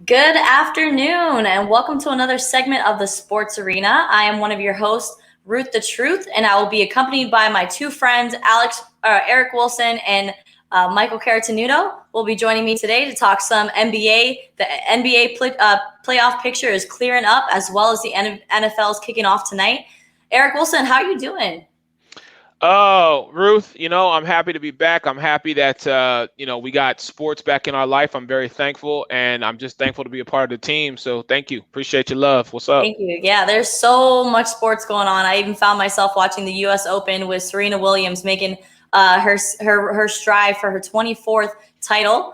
Good afternoon, and welcome to another segment of the Sports Arena. I am one of your hosts, Ruth the Truth, and I will be accompanied by my two friends, Eric Wilson and Michael Caratanudo. Will be joining me today to talk some NBA. The NBA playoff picture is clearing up, as well as the NFL is kicking off tonight. Eric Wilson, how are you doing? Oh, Ruth, I'm happy to be back. I'm happy that, we got sports back in our life. I'm very thankful, and I'm just thankful to be a part of the team. So thank you. Appreciate your love. What's up? Thank you. Yeah, there's so much sports going on. I even found myself watching the U.S. Open with Serena Williams making her strive for her 24th title.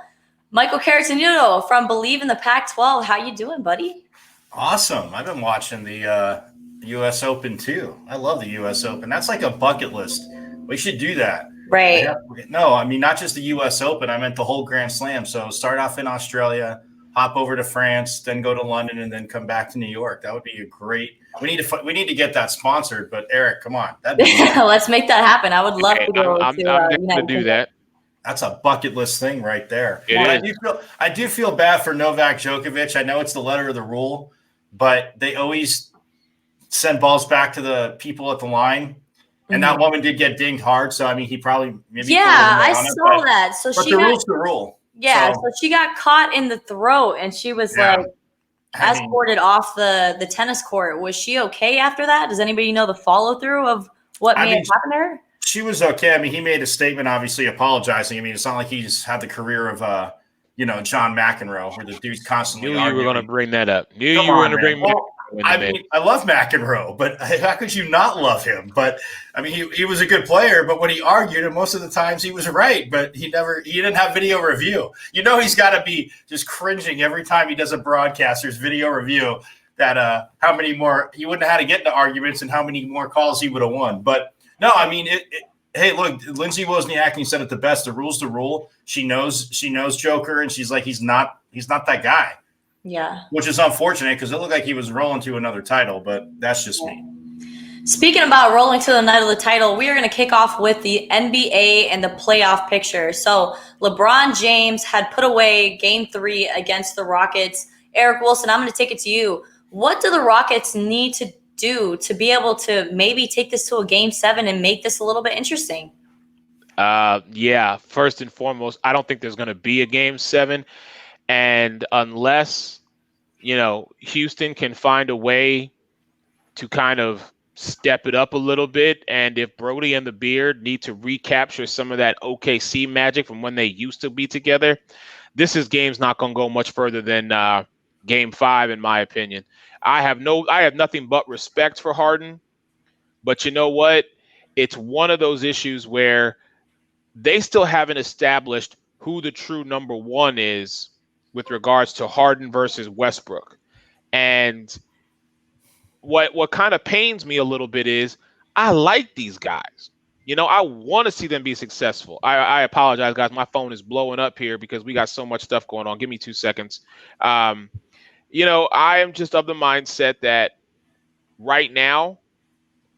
Michael Caratanudo from Believe in the Pac-12. How you doing, buddy? Awesome. I've been watching the U.S. Open too. I love the U.S. Open. That's like a bucket list. We should do that. Right. No, I mean, not just the U.S. Open. I meant the whole Grand Slam. So start off in Australia, hop over to France, then go to London, and then come back to New York. That would be a great. We need to get that sponsored. But Eric, come on, let's make that happen. I would love to go I'm to do that. That's a bucket list thing right there. I do feel bad for Novak Djokovic. I know it's the letter of the rule, but they always send balls back to the people at the line. And that woman did get dinged hard. So, I mean, he probably maybe. Yeah, I saw that. So but the rule's the rule. Yeah, so she got caught in the throat and she was escorted off the tennis court. Was she okay after that? Does anybody know the follow through of what may have happened to her? She was okay. I mean, he made a statement, obviously apologizing. I mean, it's not like he's had the career of, John McEnroe, where the dude's constantly. Knew you were going to bring that up. You were going to bring me. I mean, I love McEnroe, but how could you not love him? But I mean, he was a good player, but when he argued, and most of the times he was right, but he didn't have video review. He's got to be just cringing every time he does a broadcast. There's video review that how many more he wouldn't have had to get into arguments and how many more calls he would have won. But no, I mean, hey, look, Lindsay Wozniacki said it the best. The rule's the rule. She knows Joker, and she's like, he's not that guy. Yeah. Which is unfortunate because it looked like he was rolling to another title, but that's just me. Speaking about rolling to the title, we are going to kick off with the NBA and the playoff picture. So LeBron James had put away Game 3 against the Rockets. Eric Wilson, I'm going to take it to you. What do the Rockets need to do to be able to maybe take this to a Game 7 and make this a little bit interesting? Yeah, first and foremost, I don't think there's going to be a Game 7. And unless, Houston can find a way to kind of step it up a little bit, and if Brody and the Beard need to recapture some of that OKC magic from when they used to be together, game's not going to go much further than Game 5, in my opinion. I have nothing but respect for Harden, but you know what? It's one of those issues where they still haven't established who the true number one is with regards to Harden versus Westbrook. And what kind of pains me a little bit is I like these guys. I want to see them be successful. I apologize, guys. My phone is blowing up here because we got so much stuff going on. Give me 2 seconds. I am just of the mindset that right now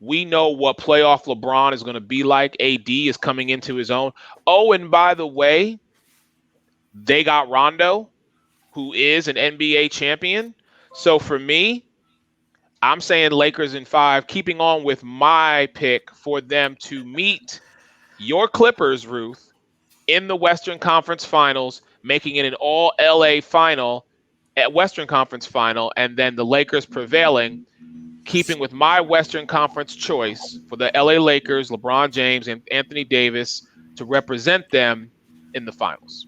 we know what playoff LeBron is going to be like. AD is coming into his own. Oh, and by the way, they got Rondo, who is an NBA champion. So for me, I'm saying Lakers in 5, keeping on with my pick for them to meet your Clippers, Ruth, in the Western Conference Finals, making it an all LA final at Western Conference Final, and then the Lakers prevailing, keeping with my Western Conference choice for the LA Lakers, LeBron James and Anthony Davis to represent them in the finals.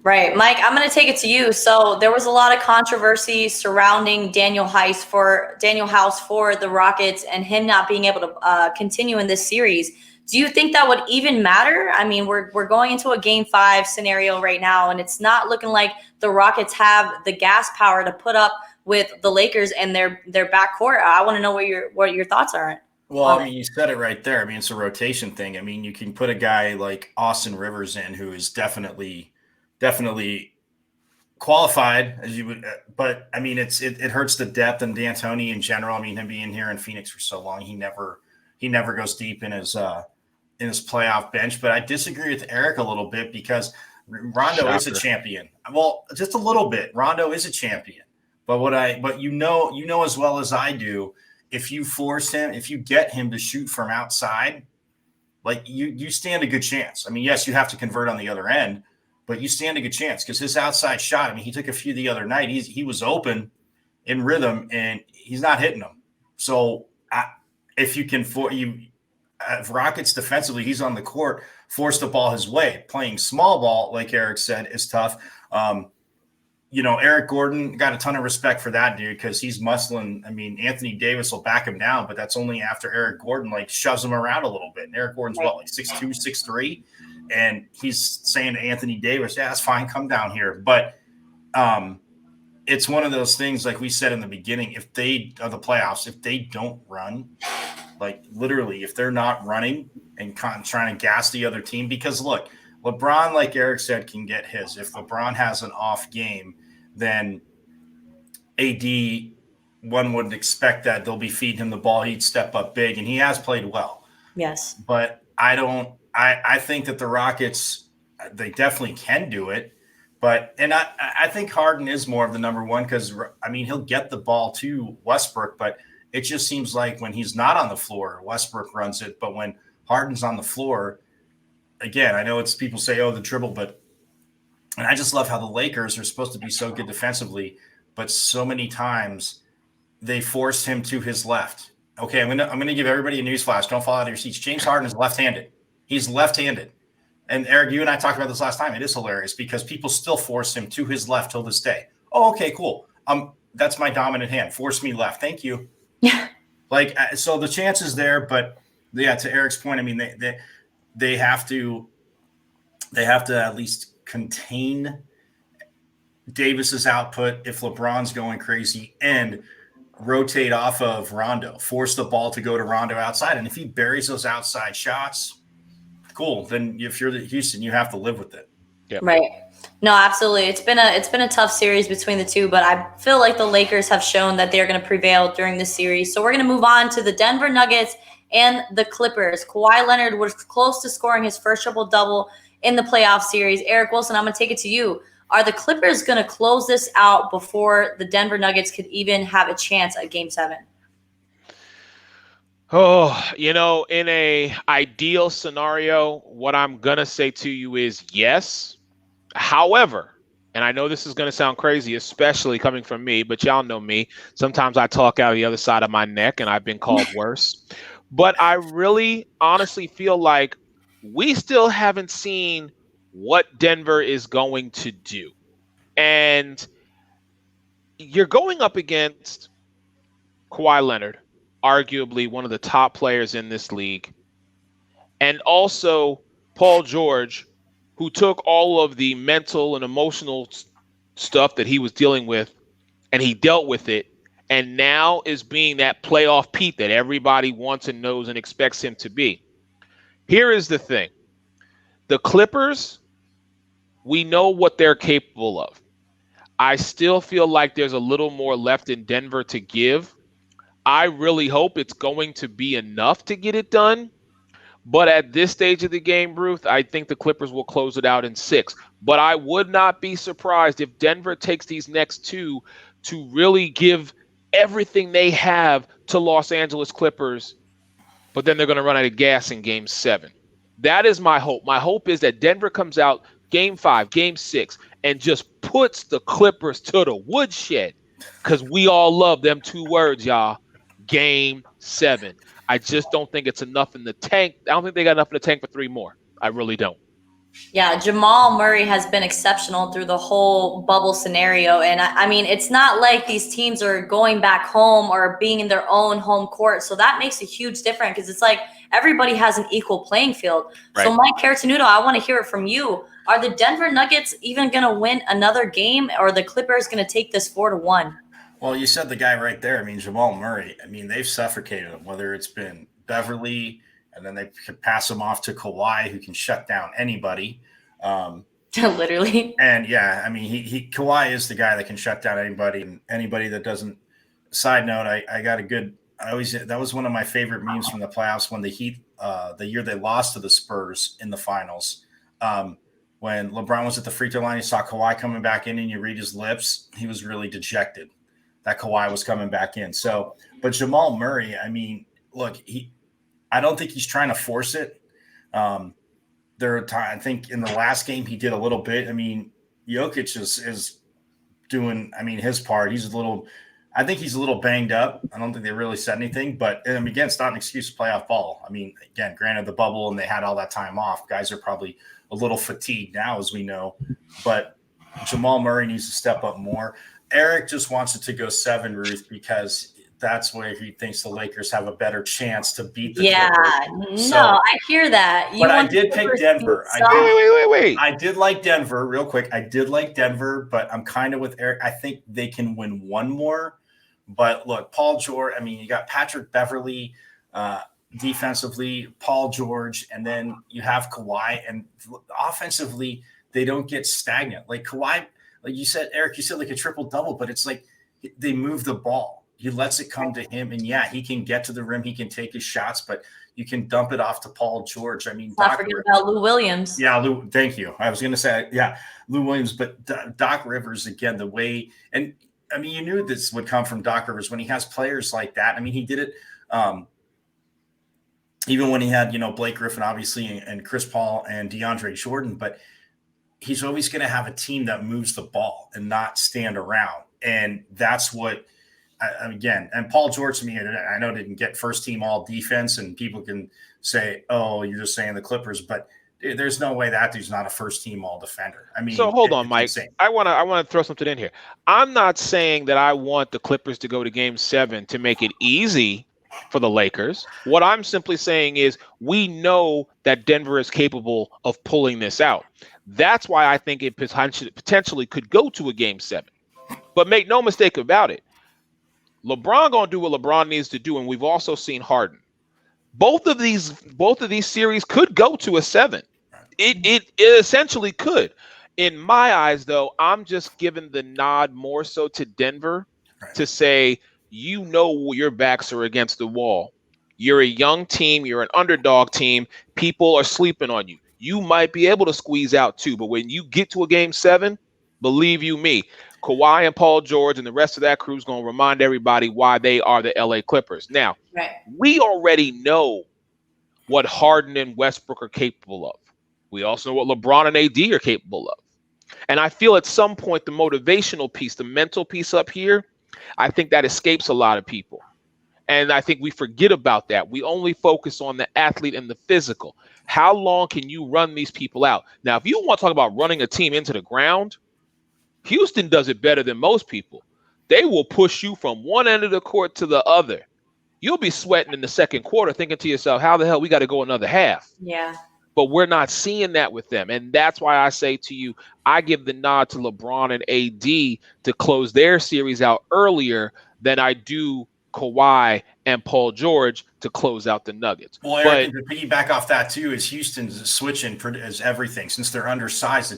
Right. Mike, I'm going to take it to you. So there was a lot of controversy surrounding Daniel House for the Rockets and him not being able to continue in this series. Do you think that would even matter? I mean, we're going into a Game 5 scenario right now, and it's not looking like the Rockets have the gas power to put up with the Lakers and their backcourt. I want to know what your thoughts are. Well, I mean, you said it right there. I mean, it's a rotation thing. I mean, you can put a guy like Austin Rivers in, who is definitely qualified as you would, but I mean, it hurts the depth and D'Antoni in general. I mean, him being here in Phoenix for so long, he never goes deep in his playoff bench. But I disagree with Eric a little bit because Rondo is a Shocker. champion. Well, just a little bit. Rondo is a champion. But you know as well as I do, if you force him, if you get him to shoot from outside, like you stand a good chance. I mean, yes, you have to convert on the other end, but you stand a good chance because his outside shot. I mean, he took a few the other night. He was open in rhythm and he's not hitting them. So if you can Rockets defensively, he's on the court, force the ball his way. Playing small ball, like Eric said, is tough. Eric Gordon, got a ton of respect for that dude because he's muscling. I mean, Anthony Davis will back him down, but that's only after Eric Gordon shoves him around a little bit. And Eric Gordon's Right. like 6'2", 6'3", and he's saying to Anthony Davis, "Yeah, it's fine, come down here." But it's one of those things, like we said in the beginning, if they are the playoffs, if they don't run, like literally, if they're not running and trying to gas the other team, because look, LeBron, like Eric said, can get his. If LeBron has an off game, then AD, one wouldn't expect that they'll be feeding him the ball. He'd step up big, and he has played well. Yes. But I think that the Rockets, they definitely can do it. But I think Harden is more of the number one because, I mean, he'll get the ball to Westbrook, but it just seems like when he's not on the floor, Westbrook runs it. But when Harden's on the floor, again, I know it's people say, oh, the dribble, and I just love how the Lakers are supposed to be so good defensively, but so many times they forced him to his left. Okay, I'm gonna give everybody a newsflash. Don't fall out of your seats. James Harden is left-handed. He's left-handed. And Eric, you and I talked about this last time. It is hilarious because people still force him to his left till this day. Oh, okay, cool. That's my dominant hand. Force me left. Thank you. Yeah. So the chance is there, but yeah, to Eric's point, I mean, they have to at least contain Davis's output if LeBron's going crazy and rotate off of Rondo, force the ball to go to Rondo outside. And if he buries those outside shots, cool. Then if you're the Houston, you have to live with it. Yep. Right. No, absolutely. It's been a tough series between the two, but I feel like the Lakers have shown that they're going to prevail during this series. So we're going to move on to the Denver Nuggets and the Clippers. Kawhi Leonard was close to scoring his first triple-double in the playoff series. Eric Wilson, I'm going to take it to you. Are the Clippers going to close this out before the Denver Nuggets could even have a chance at Game 7? Oh, in a ideal scenario, what I'm going to say to you is yes. However, and I know this is going to sound crazy, especially coming from me, but y'all know me. Sometimes I talk out of the other side of my neck, and I've been called worse. But I really honestly feel like we still haven't seen what Denver is going to do. And you're going up against Kawhi Leonard, arguably one of the top players in this league, and also Paul George, who took all of the mental and emotional stuff that he was dealing with, and he dealt with it, and now is being that playoff Pete that everybody wants and knows and expects him to be. Here is the thing. The Clippers, we know what they're capable of. I still feel like there's a little more left in Denver to give. I really hope it's going to be enough to get it done. But at this stage of the game, Ruth, I think the Clippers will close it out in 6. But I would not be surprised if Denver takes these next 2 to really give everything they have to Los Angeles Clippers, but then they're going to run out of gas in Game 7. That is my hope. My hope is that Denver comes out Game 5, Game 6, and just puts the Clippers to the woodshed because we all love them 2 words, y'all. Game 7. I just don't think it's enough in the tank. I don't think they got enough in the tank for 3 more. I really don't. Yeah, Jamal Murray has been exceptional through the whole bubble scenario. And I mean, it's not like these teams are going back home or being in their own home court. So that makes a huge difference because it's like everybody has an equal playing field. Right. So Mike Caratanudo, I want to hear it from you. Are the Denver Nuggets even going to win another game, or are the Clippers going to take this 4-1? Well, you said the guy right there. I mean, Jamal Murray. I mean, they've suffocated him, whether it's been Beverly, and then they could pass him off to Kawhi, who can shut down anybody. Literally. And yeah, I mean, Kawhi is the guy that can shut down anybody, and anybody that doesn't. Side note, I got a good. That was one of my favorite memes from the playoffs when the Heat, the year they lost to the Spurs in the finals. when LeBron was at the free throw line, he saw Kawhi coming back in, and you read his lips, he was really dejected that Kawhi was coming back in. So, but Jamal Murray, I mean, look, I don't think he's trying to force it. There are times, I think in the last game he did a little bit. I mean, Jokic is doing, I mean, his part. I think he's a little banged up. I don't think they really said anything, but again, it's not an excuse to playoff ball. I mean, again, granted the bubble and they had all that time off. Guys are probably a little fatigued now, as we know, but Jamal Murray needs to step up more. Eric just wants it to go 7, Ruth, because that's where he thinks the Lakers have a better chance to beat the Clippers. No, I hear that. But I did pick Denver. Wait. I did like Denver, real quick. I did like Denver, but I'm kind of with Eric. I think they can win one more. But look, Paul George, I mean, you got Patrick Beverley defensively, Paul George, and then you have Kawhi. And offensively, they don't get stagnant. Like Kawhi, like you said, Eric, you said like a triple-double, but it's like they move the ball. He lets it come to him, and yeah, he can get to the rim. He can take his shots, but you can dump it off to Paul George. I mean, not forget about Lou Williams. Yeah, Lou. Thank you. I was going to say, yeah, Lou Williams, but Doc Rivers again. The way, and I mean, you knew this would come from Doc Rivers when he has players like that. I mean, he did it even when he had Blake Griffin, obviously, and Chris Paul and DeAndre Jordan. But he's always going to have a team that moves the ball and not stand around, and that's what. Again, and Paul George to me, I know didn't get first team all defense, and people can say, "Oh, you're just saying the Clippers," but there's no way that dude's not a first team all defender. I mean, so hold on, Mike. Insane. I want to throw something in here. I'm not saying that I want the Clippers to go to Game 7 to make it easy for the Lakers. What I'm simply saying is we know that Denver is capable of pulling this out. That's why I think it potentially could go to a Game 7. But make no mistake about it. LeBron gonna do what LeBron needs to do, and we've also seen Harden. Both of these series could go to a 7. It essentially could. In my eyes, though, I'm just giving the nod more so to Denver to say, your backs are against the wall. You're a young team. You're an underdog team. People are sleeping on you. You might be able to squeeze out 2, but when you get to a Game 7, believe you me, Kawhi and Paul George and the rest of that crew is going to remind everybody why they are the LA Clippers. Now, we already know what Harden and Westbrook are capable of. We also know what LeBron and AD are capable of. And I feel at some point the motivational piece, the mental piece up here, I think that escapes a lot of people. And I think we forget about that. We only focus on the athlete and the physical. How long can you run these people out? Now, if you want to talk about running a team into the ground, Houston does it better than most people. They will push you from one end of the court to the other. You'll be sweating in the second quarter thinking to yourself, how the hell we got to go another half? Yeah. But we're not seeing that with them. And that's why I say to you, I give the nod to LeBron and AD to close their series out earlier than I do Kawhi and Paul George to close out the Nuggets. Well, Eric, to piggyback off that too, is Houston's switching as everything. Since they're undersized,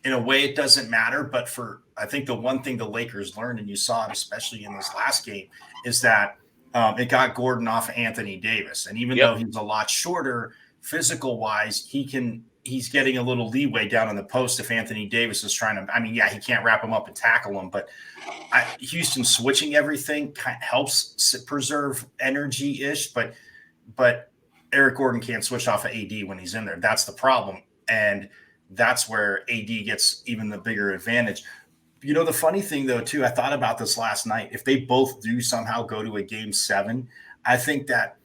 in a way it doesn't matter. But I think the one thing the Lakers learned, and you saw it especially in this last game, is that it got Gordon off of Anthony Davis. And even though he's a lot shorter, physical wise, he's getting a little leeway down in the post if Anthony Davis is trying to. I mean, yeah, he can't wrap him up and tackle him, but Houston switching everything kind of helps preserve energy-ish. But Eric Gordon can't switch off of AD when he's in there. That's the problem, and that's where AD gets even the bigger advantage. The funny thing though too, I thought about this last night. If they both do somehow go to a Game 7, I think that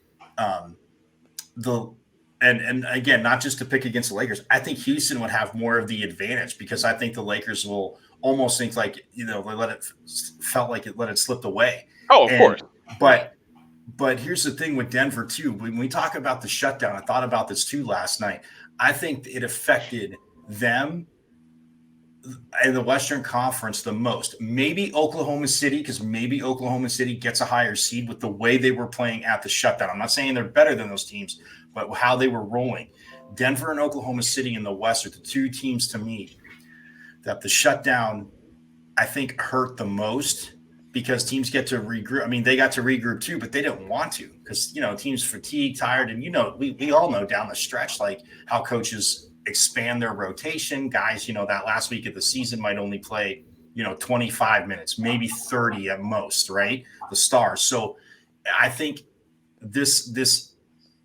And again, not just to pick against the Lakers, I think Houston would have more of the advantage because I think the Lakers will almost think like, they let it slip away. Oh, of course. But here's the thing with Denver too. When we talk about the shutdown, I thought about this too last night. I think it affected them in the Western Conference the most. Maybe Oklahoma City, because maybe Oklahoma City gets a higher seed with the way they were playing at the shutdown. I'm not saying they're better than those teams, but how they were rolling. Denver and Oklahoma City in the West are the two teams to me that the shutdown, I think, hurt the most because teams get to regroup. I mean, they got to regroup too, but they didn't want to because, teams fatigued, tired. And, we all know down the stretch, like how coaches expand their rotation. Guys, that last week of the season might only play, 25 minutes, maybe 30 at most, right? The stars. So I think this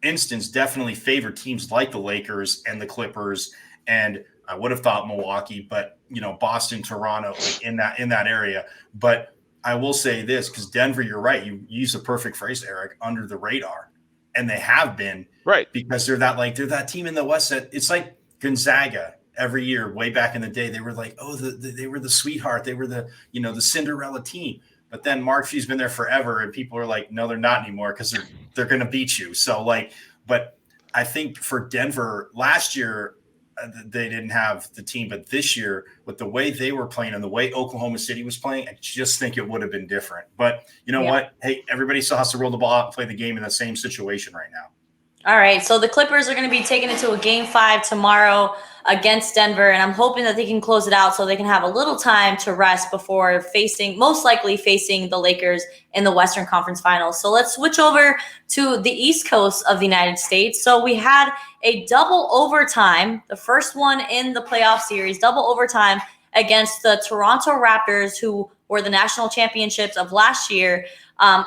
instance definitely favored teams like the Lakers and the Clippers, and I would have thought Milwaukee, but Boston, Toronto in that area. But I will say this, because Denver, you're right, you use the perfect phrase, Eric, under the radar, and they have been, right, because they're that team in the West that it's like Gonzaga every year. Way back in the day, they were like, oh, they were the sweetheart, they were the the Cinderella team. But then Mark Few's been there forever, and people are like, no, they're not anymore, because they're going to beat you. So but I think for Denver last year, they didn't have the team, but this year with the way they were playing and the way Oklahoma City was playing, I just think it would have been different. But you know what? Hey, everybody still has to roll the ball out and play the game in the same situation right now. All right. So the Clippers are going to be taking it to a game 5 tomorrow against Denver, and I'm hoping that they can close it out so they can have a little time to rest before most likely facing the Lakers in the Western Conference Finals. So let's switch over to the East Coast of the United States. So we had a double overtime, the first one in the playoff series, double overtime against the Toronto Raptors, who were the national championships of last year,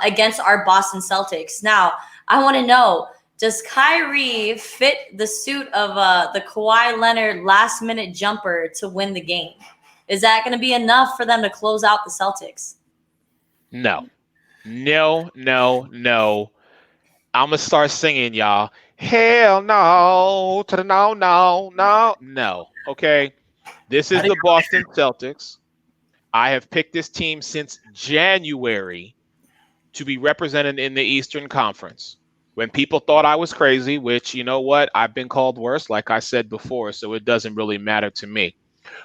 against our Boston Celtics. Now, I want to know, does Kyrie fit the suit of the Kawhi Leonard last-minute jumper to win the game? Is that going to be enough for them to close out the Celtics? No. I'm going to start singing, y'all. Hell no to the no. Okay? This is the Boston Celtics. I have picked this team since January to be represented in the Eastern Conference. When people thought I was crazy, which, you know what, I've been called worse, like I said before, so it doesn't really matter to me.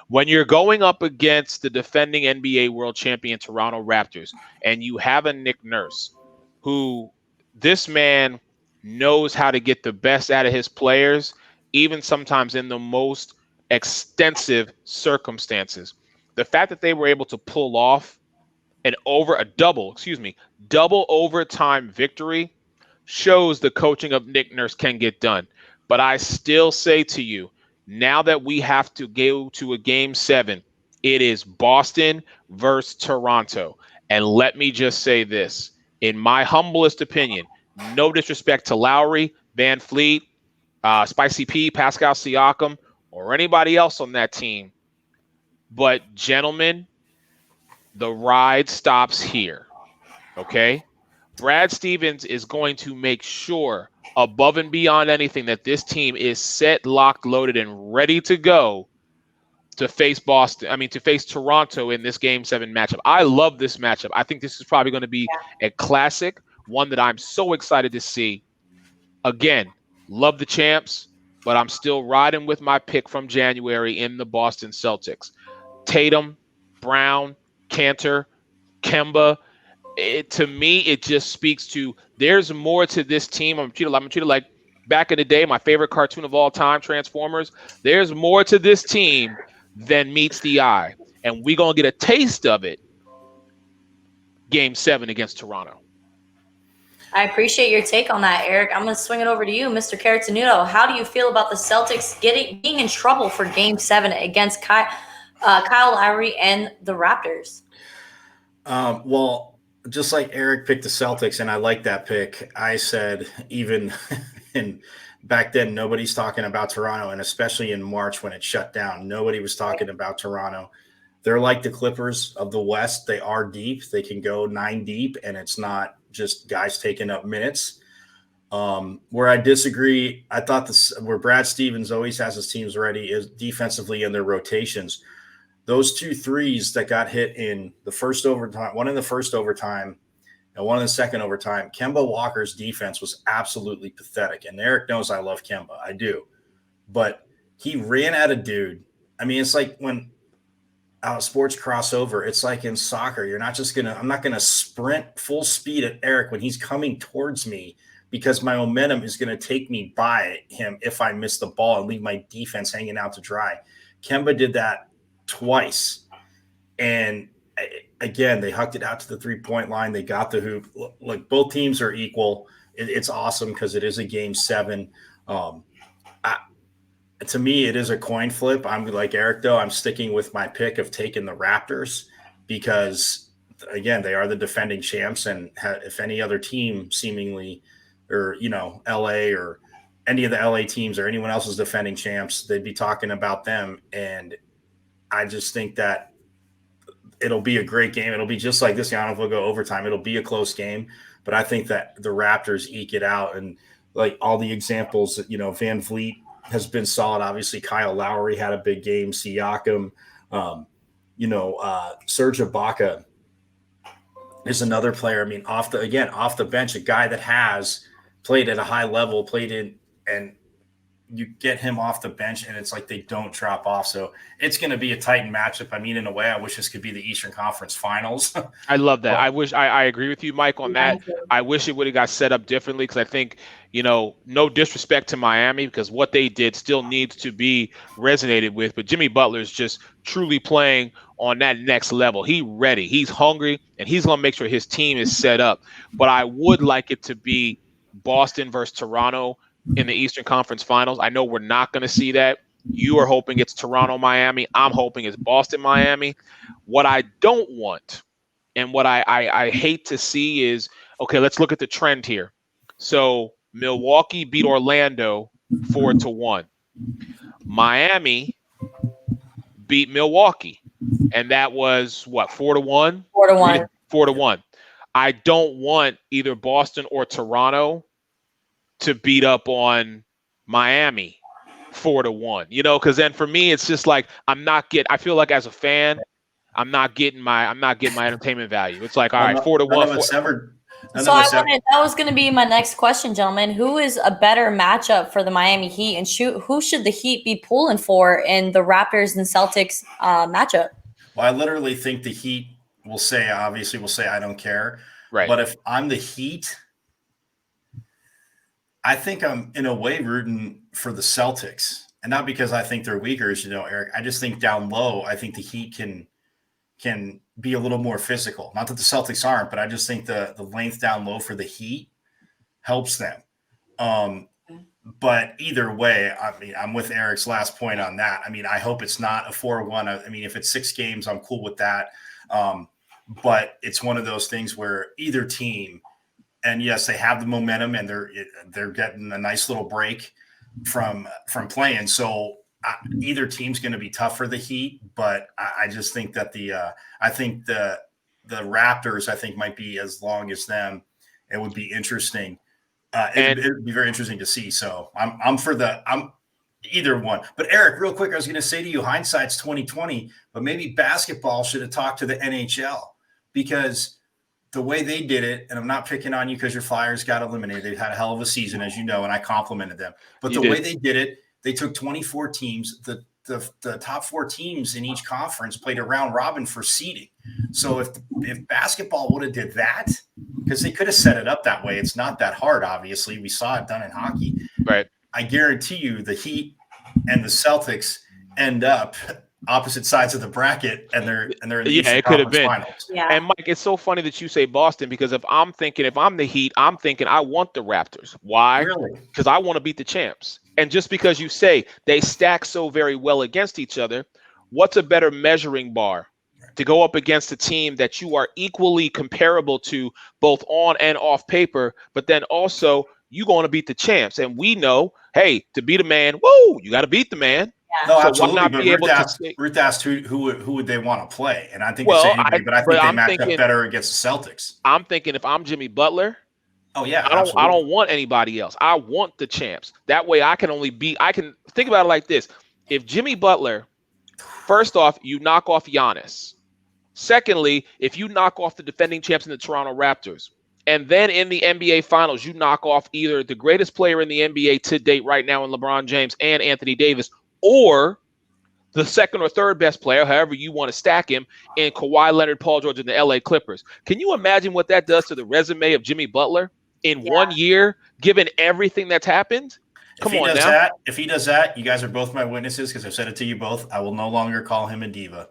When you're going up against the defending NBA world champion Toronto Raptors, and you have a Nick Nurse, who this man knows how to get the best out of his players, even sometimes in the most extensive circumstances. The fact that they were able to pull off double overtime victory shows the coaching of Nick Nurse can get done. But I still say to you, now that we have to go to a game 7, it is Boston versus Toronto. And let me just say this, in my humblest opinion, no disrespect to Lowry, Van Fleet, Spicy P, Pascal Siakam, or anybody else on that team. But gentlemen, the ride stops here. Okay? Brad Stevens is going to make sure, above and beyond anything, that this team is set, locked, loaded, and ready to go to face Toronto in this Game 7 matchup. I love this matchup. I think this is probably going to be a classic, one that I'm so excited to see. Again, love the champs, but I'm still riding with my pick from January in the Boston Celtics. Tatum, Brown, Cantor, Kemba. To me, it just speaks to there's more to this team. I'm treated like back in the day, my favorite cartoon of all time, Transformers. There's more to this team than meets the eye. And we're going to get a taste of it Game 7 against Toronto. I appreciate your take on that, Eric. I'm going to swing it over to you, Mr. Caratanudo. How do you feel about the Celtics being in trouble for Game 7 against Kyle Lowry and the Raptors? Well, just like Eric picked the Celtics, and I like that pick, I said even back then, nobody's talking about Toronto, and especially in March when it shut down, nobody was talking about Toronto. They're like the Clippers of the West. They are deep. They can go 9 deep, and it's not just guys taking up minutes. Where I disagree, I thought where Brad Stevens always has his teams ready is defensively in their rotations. Those 2 threes that got hit in the first overtime, one in the first overtime and one in the second overtime, Kemba Walker's defense was absolutely pathetic. And Eric knows I love Kemba. I do. But he ran at a dude. I mean, it's like when sports crossover, it's like in soccer. I'm not going to sprint full speed at Eric when he's coming towards me, because my momentum is going to take me by him if I miss the ball and leave my defense hanging out to dry. Kemba did that twice, and again, they hucked it out to the 3-point line. They got the hoop. Look, both teams are equal. It's awesome because it is a Game 7. to me, it is a coin flip. I'm like Eric, though. I'm sticking with my pick of taking the Raptors because, again, they are the defending champs. And if any other team seemingly, or, LA or any of the LA teams or anyone else is defending champs, they'd be talking about them. And I just think that it'll be a great game. It'll be just like this. I don't know if we'll go overtime. It'll be a close game. But I think that the Raptors eke it out. And like all the examples, Van Vliet has been solid. Obviously, Kyle Lowry had a big game. Siakam, Serge Ibaka is another player. I mean, off the bench, a guy that has played at a high level, and you get him off the bench, and it's like they don't drop off. So it's going to be a tight matchup. I mean, in a way, I wish this could be the Eastern Conference Finals. I love that. I agree with you, Mike, on that. I wish it would have got set up differently because I think, no disrespect to Miami because what they did still needs to be resonated with. But Jimmy Butler is just truly playing on that next level. He's ready. He's hungry, and he's going to make sure his team is set up. But I would like it to be Boston versus Toronto in the Eastern Conference Finals. I know we're not going to see that. You are hoping it's Toronto, Miami. I'm hoping it's Boston, Miami. What I don't want and what I hate to see is, okay, let's look at the trend here. So Milwaukee beat Orlando 4-1. Miami beat Milwaukee, and that was what, 4-1? 4-1. 4-1. I don't want either Boston or Toronto to beat up on Miami 4-1, because then for me it's just like I feel like as a fan I'm not getting my entertainment value. It's like, all right, 4-1. That was going to be my next question, gentlemen. Who is a better matchup for the Miami Heat, and who should the Heat be pulling for in the Raptors and Celtics matchup? Well, I literally think the Heat will say I don't care. Right. But if I'm the Heat, I think I'm in a way rooting for the Celtics, and not because I think they're weaker, as Eric. I just think down low, I think the Heat can be a little more physical. Not that the Celtics aren't, but I just think the length down low for the Heat helps them. But either way, I mean, I'm with Eric's last point on that. I mean, I hope it's not a 4-1. I mean, if it's 6 games, I'm cool with that. But it's one of those things where either team. And yes, they have the momentum, and they're getting a nice little break from playing. So either team's going to be tough for the Heat, but I just think that the Raptors might be as long as them. It would be interesting. It'd be very interesting to see. So I'm either one. But Eric, real quick, I was going to say to you, hindsight's 2020, but maybe basketball should have talked to the NHL because the way they did it, and I'm not picking on you because your Flyers got eliminated. They've had a hell of a season, as you know, and I complimented them. But way they did it, they took 24 teams. The top 4 teams in each conference played a round robin for seeding. So if basketball would have did that, because they could have set it up that way. It's not that hard, obviously. We saw it done in hockey. Right. I guarantee you the Heat and the Celtics end up opposite sides of the bracket, and they're in the Eastern Conference Finals. Yeah. And Mike, it's so funny that you say Boston because if I'm the Heat, I'm thinking I want the Raptors. Why? Really? Because I want to beat the champs. And just because you say they stack so very well against each other, what's a better measuring bar to go up against a team that you are equally comparable to both on and off paper, but then also you going to beat the champs? And we know, hey, to beat a man, whoa, you got to beat the man. No, so absolutely. Why not but be able Ruth asked who would they want to play, and I think they say anybody, but I think they match up better against the Celtics. I'm thinking if I'm Jimmy Butler, oh yeah, I don't want anybody else. I want the champs. That way, I can think about it like this: if Jimmy Butler, first off, you knock off Giannis. Secondly, if you knock off the defending champs in the Toronto Raptors, and then in the NBA Finals, you knock off either the greatest player in the NBA to date right now in LeBron James and Anthony Davis, or the second or third best player, however you want to stack him, in Kawhi Leonard, Paul George, and the LA Clippers. Can you imagine what that does to the resume of Jimmy Butler in 1 year, given everything that's happened? Come on now. If he does that, you guys are both my witnesses because I've said it to you both. I will no longer call him a diva.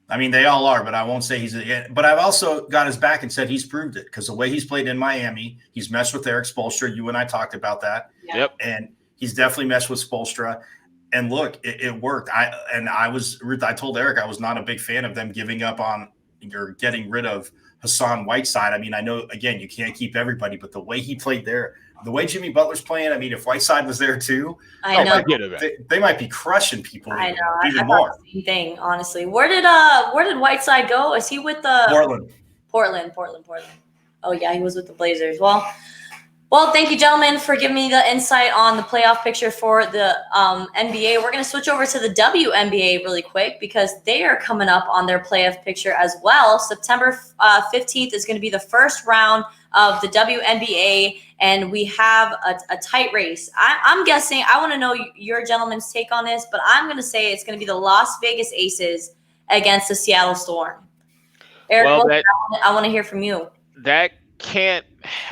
I mean, they all are, but I won't say but I've also got his back and said he's proved it because the way he's played in Miami, he's messed with Eric Spoelstra. You and I talked about that. Yep. And he's definitely messed with Spoelstra. And look, it worked. I told Eric I was not a big fan of them giving up on or getting rid of Hassan Whiteside. I mean, I know again you can't keep everybody, but the way he played there, the way Jimmy Butler's playing, I mean, if Whiteside was there too, I know. They might be crushing people. I know. Even more. The same thing, honestly. Where did Whiteside go? Is he with the Portland. Oh yeah, he was with the Blazers. Well, thank you, gentlemen, for giving me the insight on the playoff picture for the NBA. We're going to switch over to the WNBA really quick because they are coming up on their playoff picture as well. September 15th is going to be the first round of the WNBA, and we have a tight race. I'm guessing, I want to know your gentleman's take on this, but I'm going to say it's going to be the Las Vegas Aces against the Seattle Storm. Eric, I want to hear from you. That can't.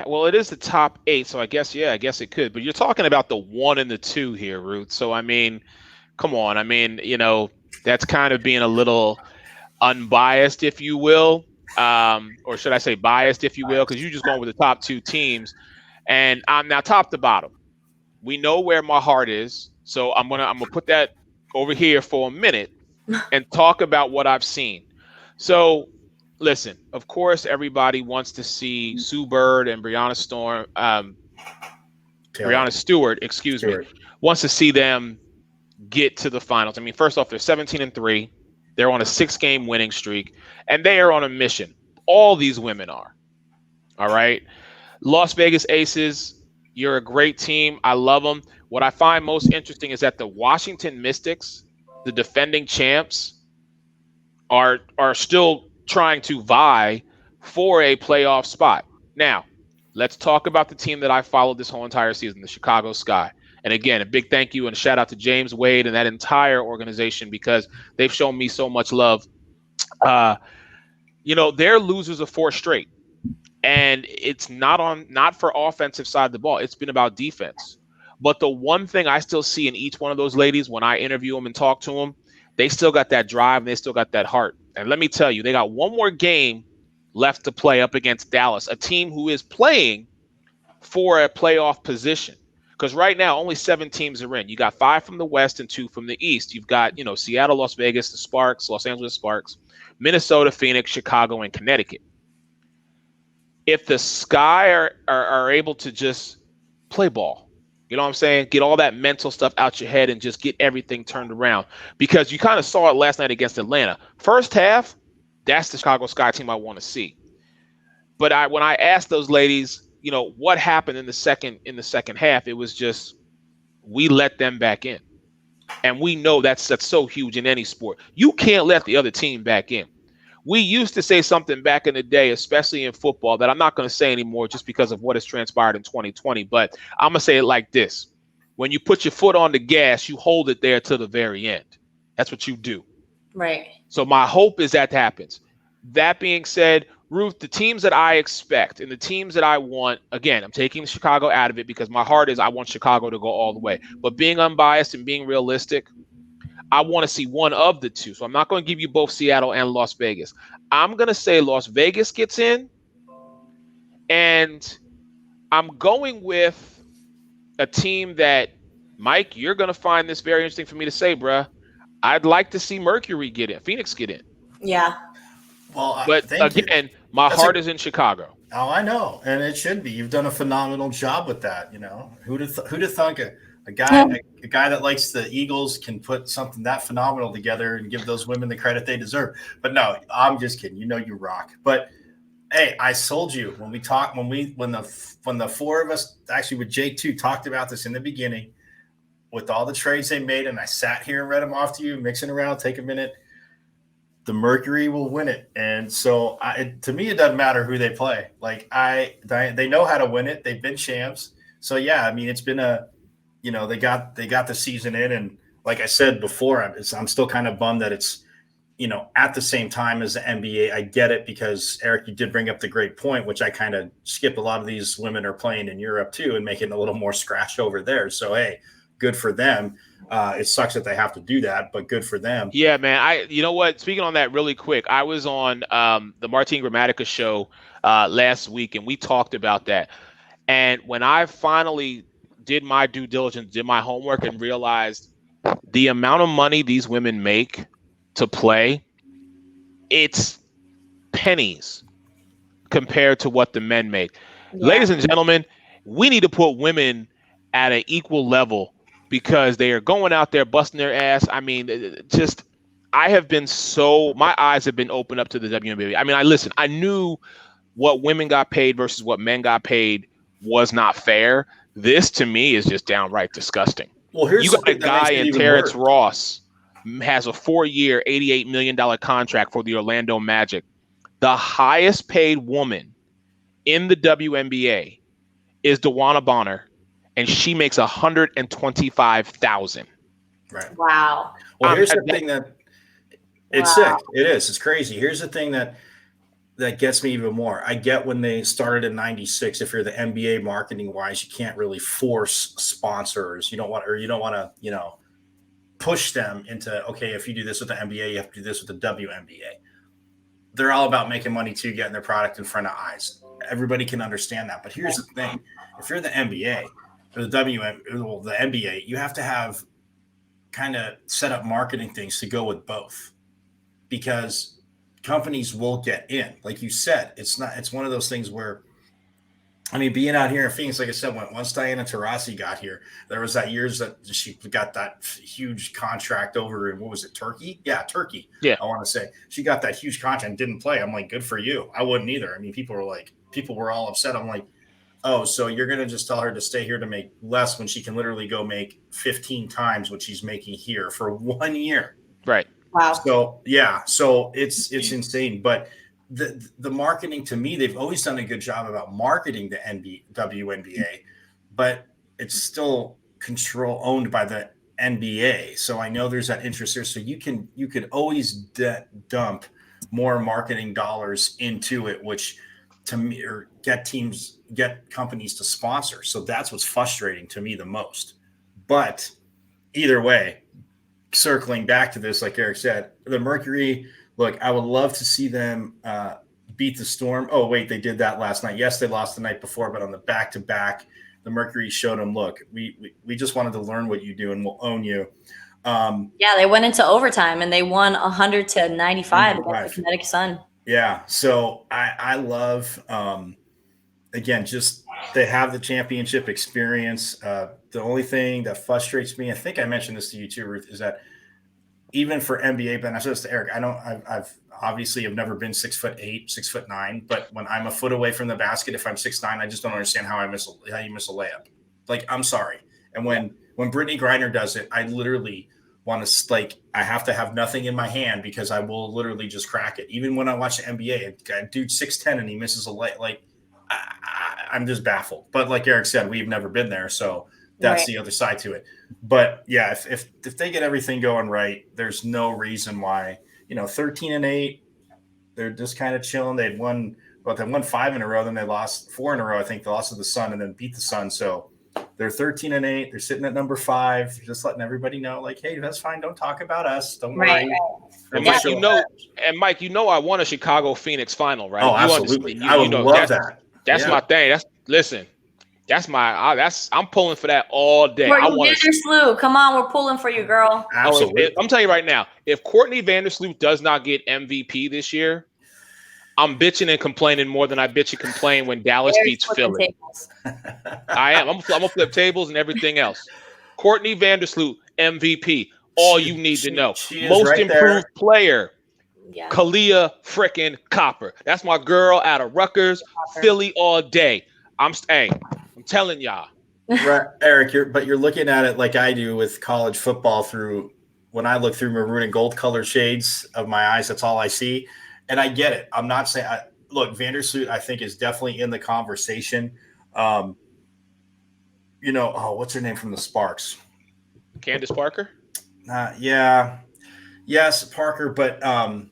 Well, it is the top 8, so I guess it could. But you're talking about the 1 and the 2 here, Ruth. So I mean, come on. I mean, that's kind of being a little unbiased, if you will, or should I say biased, if you will, because you're just going with the top 2 teams. And I'm now top to bottom. We know where my heart is, so I'm gonna put that over here for a minute and talk about what I've seen. So. Listen, of course, everybody wants to see Sue Bird and Breanna Stewart, wants to see them get to the finals. I mean, first off, they're 17-3. They're on a 6-game winning streak, and they are on a mission. All these women are. All right. Las Vegas Aces, you're a great team. I love them. What I find most interesting is that the Washington Mystics, the defending champs, are still trying to vie for a playoff spot. Now, let's talk about the team that I followed this whole entire season, the Chicago Sky. And again, a big thank you and a shout out to James Wade and that entire organization because they've shown me so much love. They're losers of 4 straight. And it's not for offensive side of the ball. It's been about defense. But the one thing I still see in each one of those ladies when I interview them and talk to them, they still got that drive and they still got that heart. And let me tell you, they got one more game left to play up against Dallas, a team who is playing for a playoff position. Because right now, only 7 teams are in. You got 5 from the West and 2 from the East. You've got, Seattle, Las Vegas, the Sparks, Los Angeles Sparks, Minnesota, Phoenix, Chicago, and Connecticut. If the Sky are able to just play ball, you know what I'm saying? Get all that mental stuff out your head and just get everything turned around. Because you kind of saw it last night against Atlanta. First half, that's the Chicago Sky team I want to see. But when I asked those ladies, what happened in the second half, it was just we let them back in. And we know that's so huge in any sport. You can't let the other team back in. We used to say something back in the day, especially in football, that I'm not going to say anymore just because of what has transpired in 2020. But I'm going to say it like this. When you put your foot on the gas, you hold it there to the very end. That's what you do. Right. So my hope is that happens. That being said, Ruth, the teams that I expect and the teams that I want, again, I'm taking Chicago out of it because my heart is I want Chicago to go all the way. But being unbiased and being realistic, I want to see one of the 2. So I'm not going to give you both Seattle and Las Vegas. I'm going to say Las Vegas gets in. And I'm going with a team that, Mike, you're going to find this very interesting for me to say, bruh. I'd like to see Mercury get in, Phoenix get in. Yeah. Well, but again, my heart is in Chicago. Oh, I know. And it should be. You've done a phenomenal job with that. Who'd have thunk a guy that likes the Eagles can put something that phenomenal together and give those women the credit they deserve. But no, I'm just kidding. You rock. But hey, I sold you when the 4 of us, actually with Jake too, talked about this in the beginning with all the trades they made, and I sat here and read them off to you, mixing around, take a minute. The Mercury will win it, and so to me, it doesn't matter who they play. Like they know how to win it. They've been champs. So yeah, I mean, it's been they got the season in, and like I said before, I'm still kind of bummed that it's, at the same time as the NBA. I get it because Eric, you did bring up the great point, which I kind of skip. A lot of these women are playing in Europe too and making a little more scratch over there. So hey, good for them. It sucks that they have to do that, but good for them. Yeah, man. You know what? Speaking on that really quick, I was on the Martin Gramatica show last week, and we talked about that. And when I finally did my due diligence, did my homework, and realized the amount of money these women make to play, it's pennies compared to what the men make. Yeah. Ladies and gentlemen, we need to put women at an equal level because they are going out there busting their ass. I mean, just I have been my eyes have been opened up to the WNBA. I mean, I knew what women got paid versus what men got paid was not fair. This to me is just downright disgusting. Well, You here's got a something that makes guy it in even Terrence worse. Ross has a 4-year, $88 million contract for the Orlando Magic. The highest paid woman in the WNBA is DeWanna Bonner, and she makes $125,000. Right. Wow. Well, here's the thing that it's Wow. sick. It is. It's crazy. Here's the thing that gets me even more. I get when they started in '96. If you're the NBA marketing wise, you can't really force sponsors. You don't want to, push them into, okay, if you do this with the NBA, you have to do this with the WNBA. They're all about making money too, getting their product in front of eyes. Everybody can understand that. But here's the thing: if you're the NBA or the NBA, you have to have kind of set up marketing things to go with both, because companies will get in. Like you said, it's one of those things where, I mean, being out here in Phoenix, like I said, once Diana Taurasi got here, there was that years that she got that huge contract over in, what was it, Turkey? Yeah, Turkey. Yeah. I want to say she got that huge contract and didn't play. I'm like, good for you. I wouldn't either. I mean, people were all upset. I'm like, oh, so you're going to just tell her to stay here to make less when she can literally go make 15 times what she's making here for 1 year. Right. Wow. So it's insane. But the marketing, to me, they've always done a good job about marketing the WNBA, but it's still owned by the NBA. So I know there's that interest there. So you could always dump more marketing dollars into it, which to me, or get companies to sponsor. So that's what's frustrating to me the most. But either way, circling back to this, like Eric said, the Mercury, look, I would love to see them beat the Storm. Oh, wait, they did that last night. Yes, they lost the night before, but on the back-to-back, the Mercury showed them, look, we just wanted to learn what you do, and we'll own you. Yeah, they went into overtime, and they won 100-95 against the Connecticut Sun. Yeah, so I love, again, just they have the championship experience. The only thing that frustrates me, I think I mentioned this to you too, Ruth, is that even for NBA, but I said this to Eric, I've obviously have never been 6'8", 6'9", but when I'm a foot away from the basket, if I'm 6'9", I just don't understand how you miss a layup. Like, I'm sorry. And when Brittany Griner does it, I literally want to, like, I have to have nothing in my hand because I will literally just crack it. Even when I watch the NBA, a dude 6'10" and he misses a layup, like, I'm just baffled. But like Eric said, we've never been there, so that's the other side to it. But yeah, if they get everything going right, there's no reason why, 13-8, they're just kind of chilling. They won 5 in a row, then they lost 4 in a row. I think they lost to the Sun and then beat the Sun. So they're 13-8. They're sitting at number 5, just letting everybody know, like, hey, that's fine. Don't talk about us. Don't worry. And Mike, I want a Chicago Phoenix final, right? Oh, absolutely. I would love that. That's my thing. I'm pulling for that all day. Courtney Vandersloot, come on, we're pulling for you, girl. Absolutely. I'm telling you right now, if Courtney Vandersloot does not get MVP this year, I'm bitching and complaining more than I bitch and complain when Dallas beats Philly. I am. I'm gonna flip tables and everything else. Courtney Vandersloot, MVP. All you need to know. Most improved player. Yeah. Kalia frickin' Copper. That's my girl out of Rutgers, Philly all day. I'm telling y'all. Right, Eric, you're looking at it like I do with college football when I look through maroon and gold colored shades of my eyes, that's all I see. And I get it. I'm not saying look, Vandersloot, I think, is definitely in the conversation. What's her name from the Sparks? Candace Parker? Yeah. Yes, Parker, but I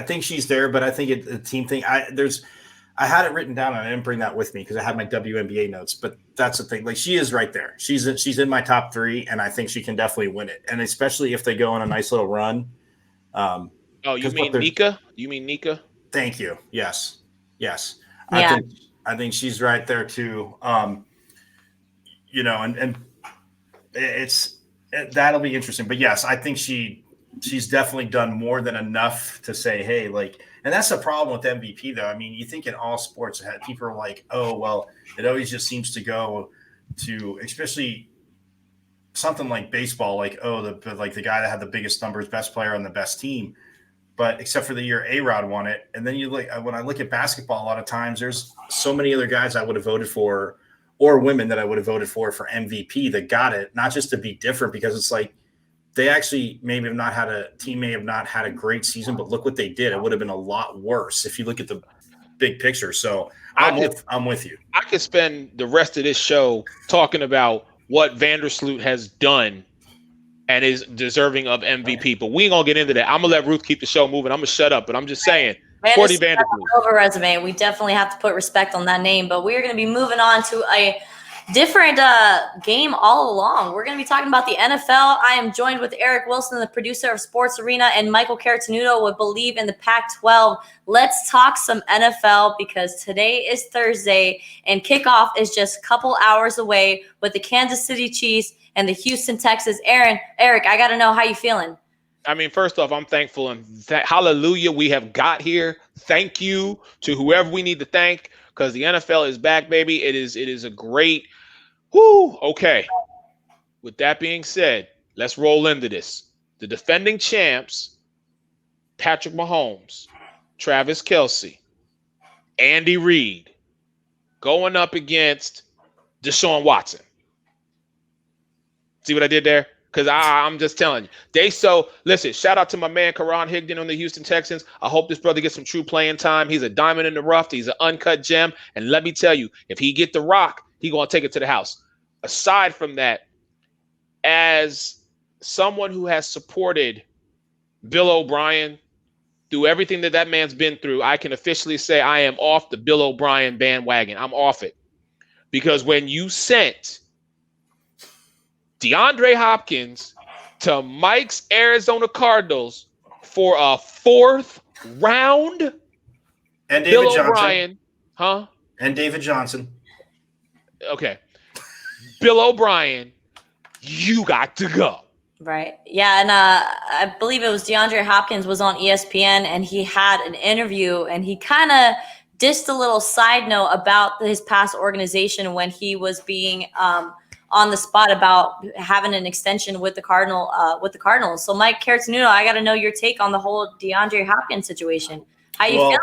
think she's there, but I think it's a team thing. I had it written down and I didn't bring that with me because I had my WNBA notes, but that's the thing. Like, she is right there. She's in my top 3, and I think she can definitely win it. And especially if they go on a nice little run. You mean Nika? You mean Nika? Thank you. Yes. Yeah. I think she's right there too. And it's That'll be interesting. But yes, I think she's definitely done more than enough to say, hey, like, and that's the problem with MVP though. I mean, you think in all sports, people are like, oh, well, it always just seems to go to, especially something like baseball, like, oh, the guy that had the biggest numbers, best player on the best team. But except for the year A-Rod won it. And then when I look at basketball, a lot of times there's so many other guys I would have voted for, or women that I would have voted for MVP that got it, not just to be different, because it's like they actually may have not had a great season, but look what they did. It would have been a lot worse if you look at the big picture. So I'm with you. I could spend the rest of this show talking about what Vandersloot has done and is deserving of MVP, but we ain't gonna get into that. I'm gonna let Ruth keep the show moving. I'm gonna shut up, but I'm just saying, Courtney Vandersloot. Over resume, we definitely have to put respect on that name. But we're gonna be moving on to a different game all along. We're going to be talking about the NFL. I am joined with Eric Wilson, the producer of Sports Arena, and Michael Caratanudo would believe in the Pac-12. Let's talk some NFL because today is Thursday and kickoff is just a couple hours away with the Kansas City Chiefs and the Houston Texans. Eric, I got to know how you feeling. I mean, first off, I'm thankful and hallelujah we have got here. Thank you to whoever we need to thank because the NFL is back, baby. It is a great. Whoo, okay. With that being said, let's roll into this. The defending champs, Patrick Mahomes, Travis Kelce, Andy Reid, going up against Deshaun Watson. See what I did there? Because I'm just telling you. Listen, shout out to my man Karan Higdon on the Houston Texans. I hope this brother gets some true playing time. He's a diamond in the rough. He's an uncut gem. And let me tell you, if he get the rock, he going to take it to the house. Aside from that, as someone who has supported Bill O'Brien through everything that man's been through, I can officially say I am off the Bill O'Brien bandwagon. I'm off it. Because when you sent DeAndre Hopkins to Mike's Arizona Cardinals for a 4th round, and David Bill Johnson. O'Brien, huh? And David Johnson. Okay. Bill O'Brien, you got to go. Right. Yeah. And I believe it was DeAndre Hopkins was on ESPN and he had an interview and he kind of dissed a little side note about his past organization when he was being on the spot about having an extension with the Cardinals. So Mike Caratanudo, I got to know your take on the whole DeAndre Hopkins situation. How you feeling?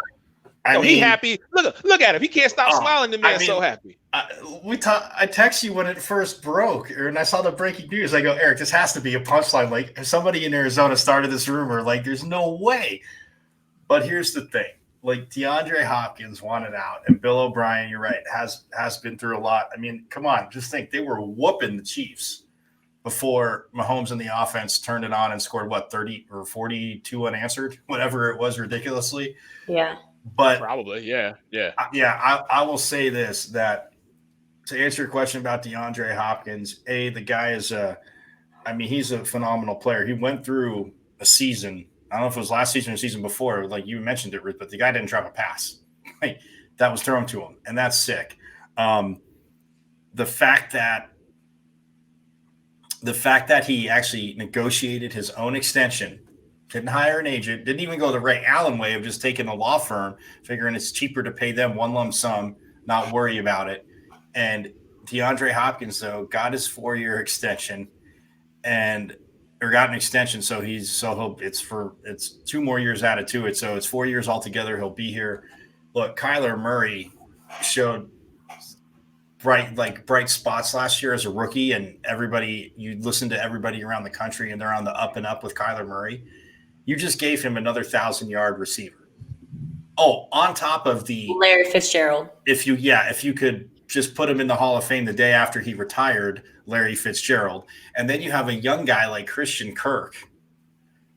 He happy. Look at him. He can't stop smiling. The man's so happy. I text you when it first broke, and I saw the breaking news. I go, Eric, this has to be a punchline. Like, if somebody in Arizona started this rumor, like, there's no way. But here's the thing. Like, DeAndre Hopkins wanted out, and Bill O'Brien, you're right, has been through a lot. I mean, come on, just think. They were whooping the Chiefs before Mahomes and the offense turned it on and scored, 30 or 42 unanswered, whatever it was, ridiculously. Yeah. But probably, yeah. I will say this, that to answer your question about DeAndre Hopkins, the guy is he's a phenomenal player. He went through a season. I don't know if it was last season or season before, like you mentioned it, Ruth, but the guy didn't drop a pass. Like, that was thrown to him, and that's sick. The fact that he actually negotiated his own extension, didn't hire an agent, didn't even go the Ray Allen way of just taking a law firm, figuring it's cheaper to pay them one lump sum, not worry about it. And DeAndre Hopkins, though, got his 4-year extension got an extension. So it's 2 more years added to it. So it's 4 years altogether. He'll be here. Look, Kyler Murray showed bright spots last year as a rookie, and you listen to everybody around the country and they're on the up and up with Kyler Murray. You just gave him another 1,000-yard receiver. Oh, on top of the Larry Fitzgerald. If you could just put him in the Hall of Fame the day after he retired, Larry Fitzgerald, and then you have a young guy like Christian Kirk.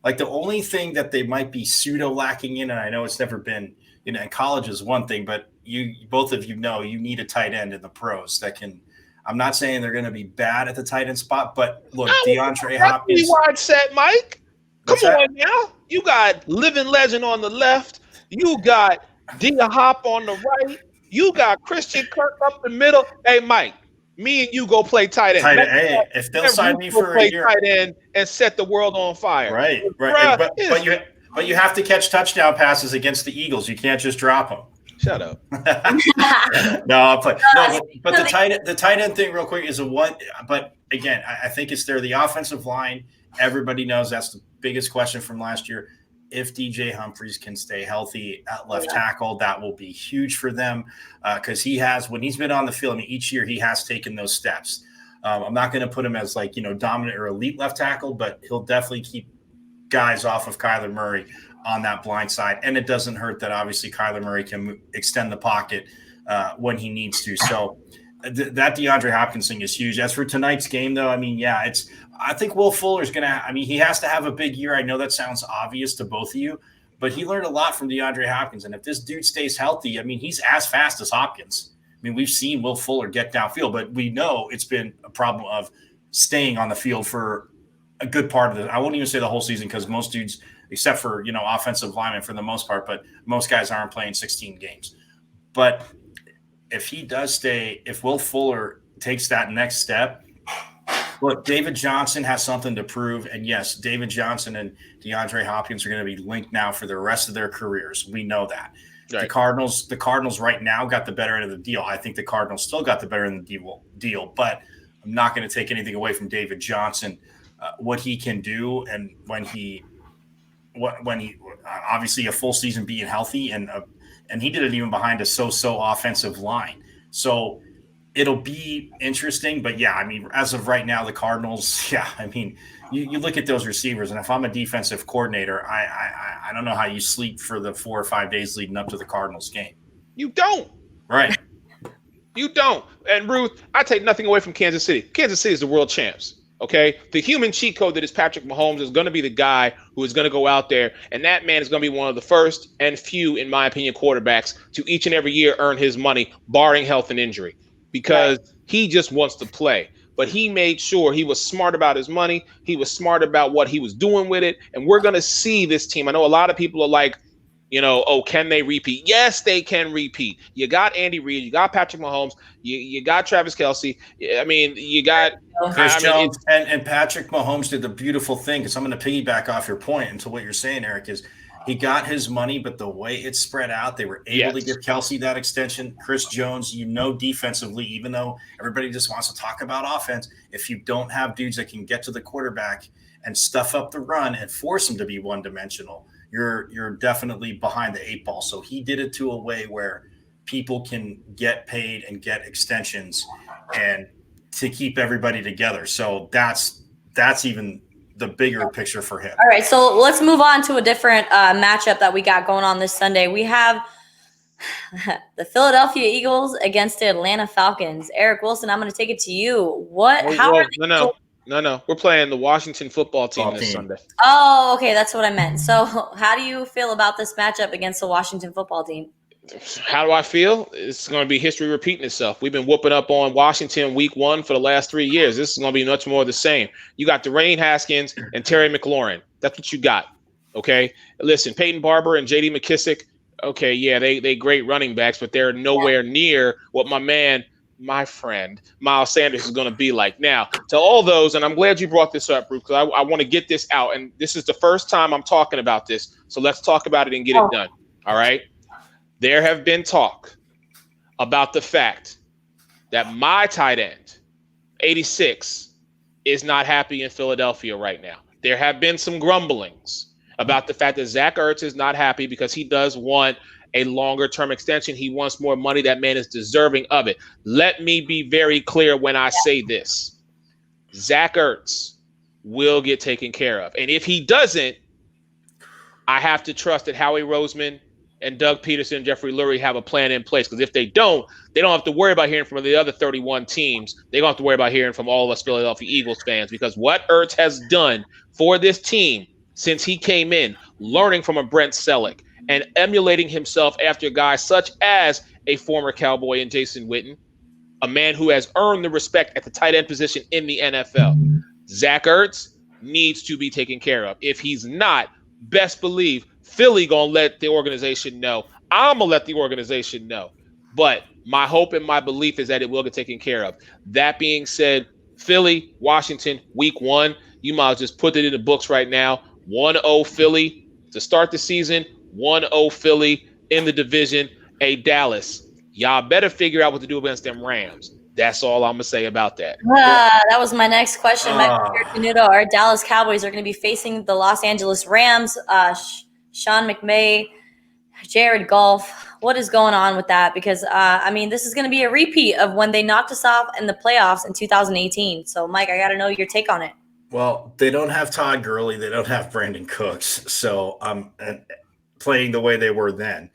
Like, the only thing that they might be pseudo lacking in, and I know it's never been, in college is one thing, but both of you know you need a tight end in the pros that can. I'm not saying they're going to be bad at the tight end spot, but look, DeAndre Hopkins. Wide set, Mike. Come on now. You got living legend on the left. You got Dia Hop on the right. You got Christian Kirk up the middle. Hey, Mike, Me and you go play tight end. Hey, if they'll sign me for a play year, tight end and set the world on fire. right. Bruh, But you have to catch touchdown passes against the Eagles. You can't just drop them. Shut up. No, I'll play. No, but the tight end thing, real quick, is a one. But again, I think it's there. The offensive line. Everybody knows that's the biggest question from last year. If DJ Humphries can stay healthy at left tackle, that will be huge for them because when he's been on the field, I mean, each year he has taken those steps. I'm not going to put him as dominant or elite left tackle, but he'll definitely keep guys off of Kyler Murray on that blind side. And it doesn't hurt that obviously Kyler Murray can extend the pocket when he needs to. So that DeAndre Hopkins thing is huge. As for tonight's game, though, I mean, I think Will Fuller's going to – he has to have a big year. I know that sounds obvious to both of you, but he learned a lot from DeAndre Hopkins. And if this dude stays healthy, I mean, he's as fast as Hopkins. I mean, we've seen Will Fuller get downfield, but we know it's been a problem of staying on the field for a good part of I won't even say the whole season because most dudes, except for, offensive linemen for the most part, but most guys aren't playing 16 games. But if he does stay, if Will Fuller takes that next step, look, David Johnson has something to prove. And yes, David Johnson and DeAndre Hopkins are going to be linked now for the rest of their careers. We know that. Right. The Cardinals right now got the better end of the deal. I think the Cardinals still got the better end of the deal, but I'm not going to take anything away from David Johnson, what he can do. And when he obviously a full season being healthy and he did it even behind a so-so offensive line. So it'll be interesting, but yeah, I mean, as of right now, the Cardinals, I mean, you look at those receivers, and if I'm a defensive coordinator, I don't know how you sleep for the 4 or 5 days leading up to the Cardinals game. You don't. Right. You don't. And Ruth, I take nothing away from Kansas City. Kansas City is the world champs. Okay, the human cheat code that is Patrick Mahomes is going to be the guy who is going to go out there, and that man is going to be one of the first and few, in my opinion, quarterbacks to each and every year earn his money, barring health and injury, because he just wants to play. But he made sure he was smart about his money. He was smart about what he was doing with it, and we're going to see this team. I know a lot of people are like, can they repeat? Yes, they can repeat. You got Andy Reid, you got Patrick Mahomes, you got Travis Kelce. I mean, you got Chris Jones and Patrick Mahomes did the beautiful thing, because I'm going to piggyback off your point into what you're saying, Eric, is he got his money, but the way it's spread out, they were able to give Kelce that extension. Chris Jones, defensively, even though everybody just wants to talk about offense, if you don't have dudes that can get to the quarterback and stuff up the run and force him to be one-dimensional, you're definitely behind the 8 ball. So he did it to a way where people can get paid and get extensions and to keep everybody together. So that's even the bigger picture for him. All right, so let's move on to a different matchup that we got going on this Sunday. We have the Philadelphia Eagles against the Atlanta Falcons. Eric Wilson, I'm going to take it to you. No. We're playing the Washington football team this Sunday. Oh, okay. That's what I meant. So how do you feel about this matchup against the Washington football team? How do I feel? It's going to be history repeating itself. We've been whooping up on Washington week 1 for the last 3 years. This is going to be much more of the same. You got Dwayne Haskins and Terry McLaurin. That's what you got. Okay. Listen, Peyton Barber and J.D. McKissick. Okay. Yeah, they great running backs, but they're nowhere near what my friend Miles Sanders is going to be like. Now, to all those, and I'm glad you brought this up, Bruce, because I want to get this out, and this is the first time I'm talking about this, so let's talk about it and get it done. All right? There have been talk about the fact that my tight end, 86, is not happy in Philadelphia right now. There have been some grumblings about the fact that Zach Ertz is not happy because he does want a longer-term extension. He wants more money. That man is deserving of it. Let me be very clear when I say this. Zach Ertz will get taken care of. And if he doesn't, I have to trust that Howie Roseman and Doug Peterson and Jeffrey Lurie have a plan in place. Because if they don't have to worry about hearing from the other 31 teams. They don't have to worry about hearing from all of us Philadelphia Eagles fans. Because what Ertz has done for this team since he came in, learning from a Brent Selleck, and emulating himself after guys such as a former Cowboy and Jason Witten, a man who has earned the respect at the tight end position in the NFL. Zach Ertz needs to be taken care of. If he's not, best believe Philly gonna let the organization know. I'm gonna let the organization know. But my hope and my belief is that it will get taken care of. That being said, Philly, Washington, week 1, you might as well just put it in the books right now. 1-0 Philly to start the season, 1-0 Philly in the division. Hey, Dallas, y'all better figure out what to do against them Rams. That's all I'm going to say about that. That was my next question. Canuto, our Dallas Cowboys are going to be facing the Los Angeles Rams. Sean McVay, Jared Goff. What is going on with that? Because, this is going to be a repeat of when they knocked us off in the playoffs in 2018. So, Mike, I got to know your take on it. Well, they don't have Todd Gurley. They don't have Brandon Cooks. So I'm playing the way they were then.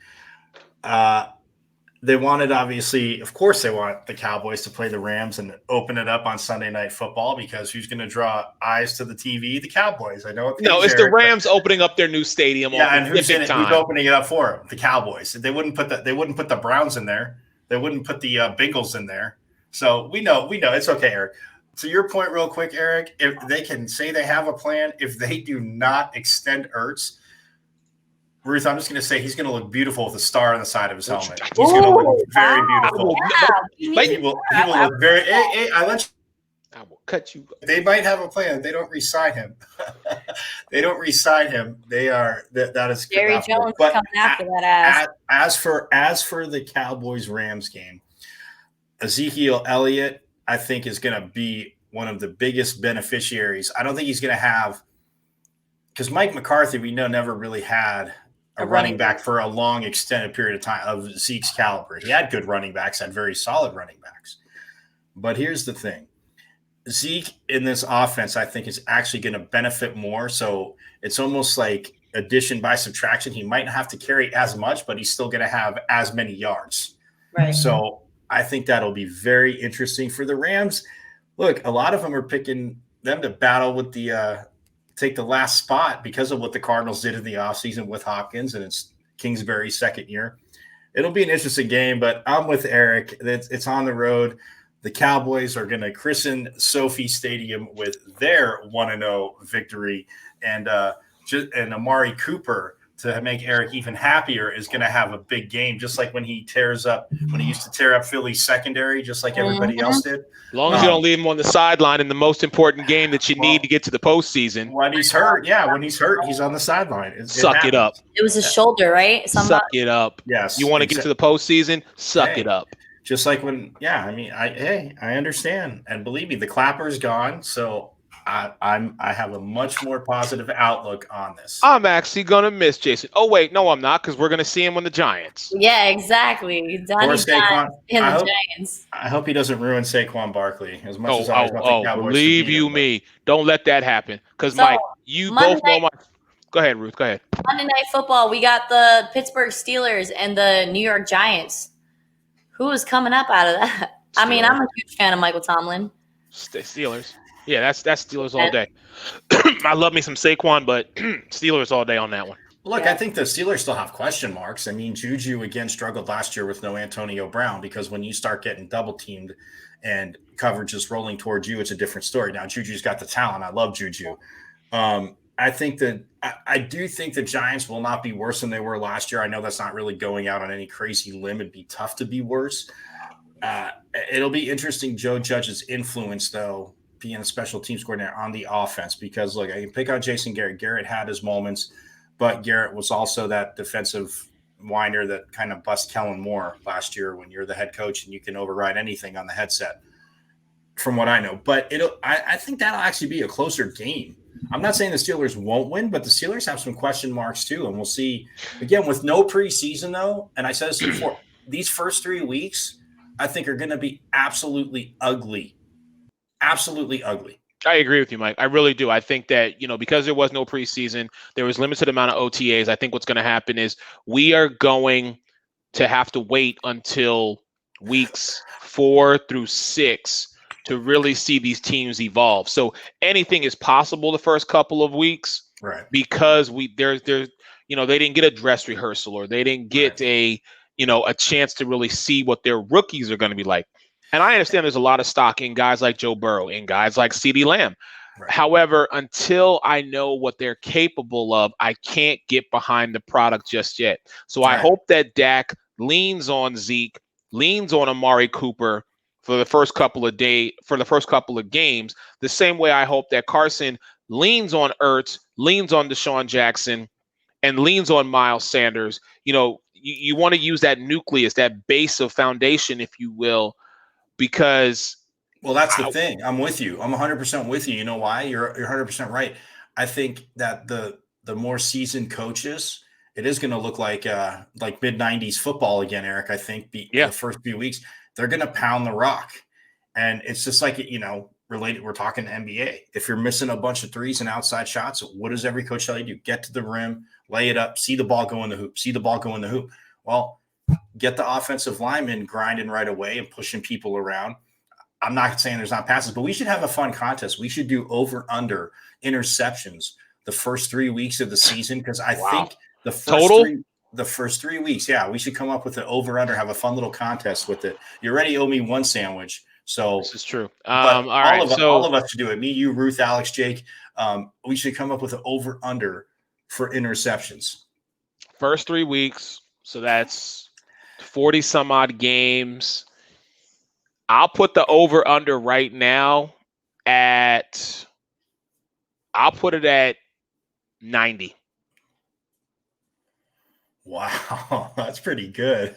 They wanted, obviously, of course, they want the Cowboys to play the Rams and open it up on Sunday Night Football, because who's going to draw eyes to the TV? The Cowboys. I know it. No, it's Eric, the Rams opening up their new stadium. Yeah, and who's in it? Who's opening it up for them? The Cowboys. They wouldn't put the Browns in there. They wouldn't put the Bengals in there. So we know it's okay, Eric. To your point, real quick, Eric, if they can say they have a plan, if they do not extend Ertz, Ruth, I'm just going to say he's going to look beautiful with a star on the side of his helmet. He's going to look very beautiful. Yeah, he will look very. Hey, I will cut you. They might have a plan. They don't re-sign him. They don't re-sign him. They are that is Jerry Jones coming after that ass. As for the Cowboys Rams game, Ezekiel Elliott, I think, is going to be one of the biggest beneficiaries. I don't think he's going to have, because Mike McCarthy, we know, never really had a running back for a long extended period of time of Zeke's caliber. He had good running backs, had very solid running backs. But here's the thing. Zeke in this offense, I think, is actually going to benefit more. So it's almost like addition by subtraction. He might not have to carry as much, but he's still going to have as many yards. Right. So I think that'll be very interesting for the Rams. Look, a lot of them are picking them to battle with the take the last spot because of what the Cardinals did in the offseason with Hopkins, and it's Kingsbury's second year. It'll be an interesting game, but I'm with Eric. It's on the road. The Cowboys are going to christen Sophie Stadium with their 1-0 victory, and Amari Cooper, to make Eric even happier, is going to have a big game, just like when he used to tear up Philly's secondary, just like everybody else did. As long as you don't leave him on the sideline in the most important game that you need to get to the postseason. When he's hurt, he's on the sideline. Suck it up. It was his shoulder, right? Suck it up. Yes. You want to get to the postseason? Suck it up. Just like when, I understand, and believe me, the clapper's gone, so I have a much more positive outlook on this. I'm actually gonna miss Jason. Oh wait, no, I'm not, because we're gonna see him on the Giants. Yeah, exactly. Giants. I hope he doesn't ruin Saquon Barkley as much as I want the Cowboys. Believe you me, don't let that happen. Because Mike, you both know my. Go ahead, Ruth. Go ahead. Monday Night Football. We got the Pittsburgh Steelers and the New York Giants. Who is coming up out of that? Steelers. I mean, I'm a huge fan of Michael Tomlin. Steelers. Yeah, that's Steelers all day. I love me some Saquon, but Steelers all day on that one. Look, I think the Steelers still have question marks. I mean, Juju, again, struggled last year with no Antonio Brown, because when you start getting double-teamed and coverage is rolling towards you, it's a different story. Now, Juju's got the talent. I love Juju. I think that I do think the Giants will not be worse than they were last year. I know that's not really going out on any crazy limb. It'd be tough to be worse. It'll be interesting, Joe Judge's influence, though, being a special teams coordinator on the offense, because, look, I can pick out Jason Garrett. Garrett had his moments, but Garrett was also that defensive whiner that kind of bust Kellen Moore last year when you're the head coach and you can override anything on the headset, from what I know. But I think that'll actually be a closer game. I'm not saying the Steelers won't win, but the Steelers have some question marks too. And we'll see, again, with no preseason, though, and I said this before, these first 3 weeks, I think, are going to be absolutely ugly. Absolutely ugly. I agree with you, Mike. I really do. I think that, because there was no preseason, there was limited amount of OTAs. I think what's going to happen is we are going to have to wait until weeks 4 through 6 to really see these teams evolve. So anything is possible the first couple of weeks, right? Because they didn't get a dress rehearsal, or they didn't get a chance to really see what their rookies are going to be like. And I understand there's a lot of stock in guys like Joe Burrow and guys like CeeDee Lamb. Right. However, until I know what they're capable of, I can't get behind the product just yet. So I hope that Dak leans on Zeke leans on Amari Cooper for the first couple of games, the same way I hope that Carson leans on Ertz, leans on Deshaun Jackson, and leans on Miles Sanders. You want to use that nucleus, that base of foundation, if you will, because well, that's the thing. I'm with you. I'm 100% with you. You know why? You're 100% right. I think that the more seasoned coaches, it is going to look like mid-90s football again, Eric. I think the first few weeks, they're going to pound the rock. And it's just like, related. We're talking NBA. If you're missing a bunch of threes and outside shots, what does every coach tell you to do? Get to the rim, lay it up, see the ball go in the hoop, Well, get the offensive lineman grinding right away and pushing people around. I'm not saying there's not passes, but we should have a fun contest. We should do over-under interceptions the first 3 weeks of the season, because I think the first 3 weeks, we should come up with an over-under, have a fun little contest with it. You already owe me one sandwich. So this is true. All of us should do it. Me, you, Ruth, Alex, Jake. We should come up with an over-under for interceptions. First 3 weeks, so that's 40 some odd games. I'll put the over-under right now I'll put it at 90. Wow, that's pretty good.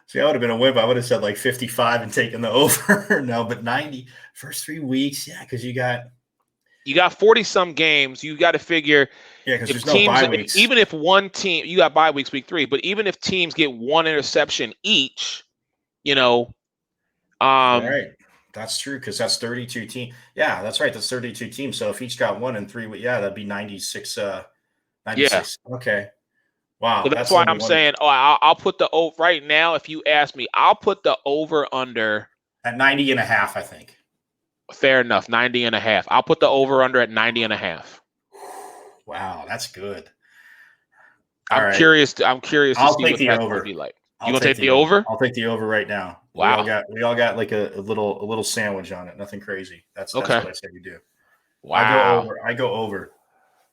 See, I would have been a whip. I would have said like 55 and taken the over. No, but 90 first 3 weeks. Yeah, because you got 40 some games. You got to figure. Yeah, because there's no bye weeks. Even if one team, you got bye weeks week 3, but even if teams get one interception each, right. That's true, because that's 32 teams. Yeah, that's right. That's 32 teams. So if each got one in 3 weeks, that'd be 96. 96. Yeah. Okay. Wow. So that's why I'm saying, I'll put the over right now. If you ask me, I'll put the over under at 90 and a half, I think. Fair enough. 90 and a half. I'll put the over under at 90 and a half. Wow, that's good. I'm curious to see what that's going to be like. You gonna take the over? I'll take the over right now. Wow. We all got like a little sandwich on it. Nothing crazy. That's what I say we do. Wow. I go over.